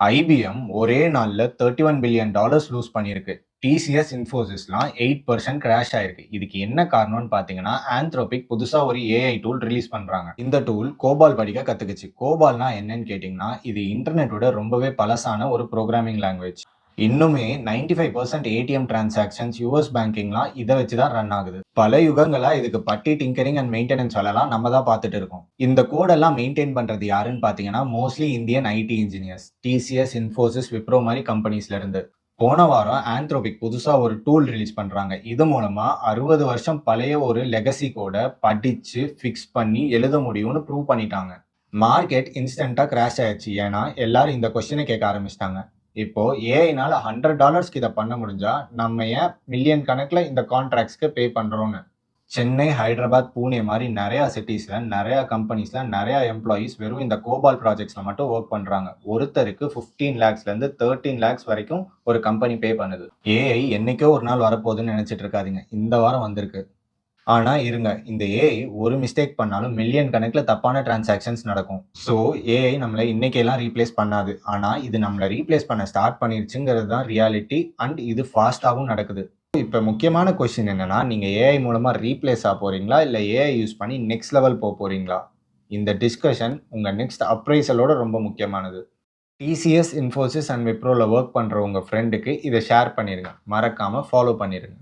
IBM ஒரே நாள்ல $31 billion loose பண்ணியிருக்கு. டிசிஎஸ், இன்ஃபோசிஸ்லாம் 8% கிராஷ் ஆயிருக்கு. இதுக்கு என்ன காரணம்னு பார்த்தீங்கன்னா, ஆந்த்ரோபிக் புதுசா ஒரு ஏஐ டூல் ரிலீஸ் பண்றாங்க. இந்த டூல் கோபால் படிக்க கத்துக்குச்சு. கோபால்னா என்னன்னு கேட்டீங்கன்னா, இது இன்டர்நெட்டோட ரொம்பவே பழசான ஒரு புரோகிராமிங் லாங்குவேஜ். இன்னுமே 95% ஏடிஎம் டிரான்சாக்ஷன்ஸ், யுஎஸ் பேங்கிங்லாம் இதை வச்சு தான் ரன் ஆகுது. பல யுகங்களா இதுக்கு பட்டி டிங்கரிங் அண்ட் மெயின்டெனன்ஸ் வேலைலாம் நம்ம தான் பார்த்துட்டு இருக்கோம். இந்த கோடெல்லாம் மெயின்டைன் பண்றது யாருன்னு பார்த்தீங்கன்னா, mostly Indian ID engineers, TCS, Infosys, Wipro மாதிரி கம்பெனிஸ்ல இருந்து. போன வாரம் ஆந்த்ரோபிக் புதுசா ஒரு டூல் ரிலீஸ் பண்றாங்க. இது மூலமா 60 வருஷம் பழைய ஒரு லெகசி கோட படிச்சு ஃபிக்ஸ் பண்ணி எழுத முடியும்னு ப்ரூவ் பண்ணிட்டாங்க. மார்க்கெட் இன்ஸ்டன்டா கிராஷ் ஆயிடுச்சு. ஏன்னா எல்லாரும் இந்த கொஸ்டினை கேட்க ஆரம்பிச்சிட்டாங்க. இப்போ ஏஐனால $100 இதை பண்ண முடிஞ்சா நம்ம ஏன் மில்லியன் கணக்குல இந்த கான்ட்ராக்ட்ஸ்க்கு பே பண்றோம்னு. சென்னை, ஹைதராபாத், பூனே மாதிரி நிறைய சிட்டிஸ்ல நிறைய கம்பெனிஸ்ல நிறைய எம்ப்ளாயீஸ் வெறும் இந்த கோபால் ப்ராஜெக்ட்ஸ்ல மட்டும் ஒர்க் பண்றாங்க. ஒருத்தருக்கு 15 lakhsல இருந்து 13 lakhs வரைக்கும் ஒரு கம்பெனி பே பண்ணுது. ஏஐ என்னைக்கோ ஒரு நாள் வரப்போகுதுன்னு நினைச்சிட்டு இருக்காதீங்க. இந்த வாரம் வந்திருக்கு. ஆனா இருங்க, இந்த ஏஐ ஒரு மிஸ்டேக் பண்ணாலும் மில்லியன் கணக்குல தப்பான டிரான்சாக்ஷன்ஸ் நடக்கும். ஸோ ஏஐ நம்மளை இன்னைக்கெல்லாம் ரீப்ளேஸ் பண்ணாது. ஆனா இது நம்மளை ரீப்ளேஸ் பண்ண ஸ்டார்ட் பண்ணிருச்சுங்கிறது தான் ரியாலிட்டி. அண்ட் இது ஃபாஸ்டாகவும் நடக்குது. இப்போ முக்கியமான கொஸ்டின் என்னன்னா, நீங்க ஏஐ மூலமா ரீப்ளேஸ் ஆக போறீங்களா, இல்ல ஏஐ யூஸ் பண்ணி நெக்ஸ்ட் லெவல் போக போறீங்களா? இந்த டிஸ்கஷன் உங்க நெக்ஸ்ட் அப்ரைசலோட ரொம்ப முக்கியமானது. டிசிஎஸ், இன்ஃபோசிஸ் அண்ட் விப்ரோல ஒர்க் பண்ற உங்க ஃப்ரெண்டுக்கு இதை ஷேர் பண்ணிருங்க. மறக்காம ஃபாலோ பண்ணிருங்க.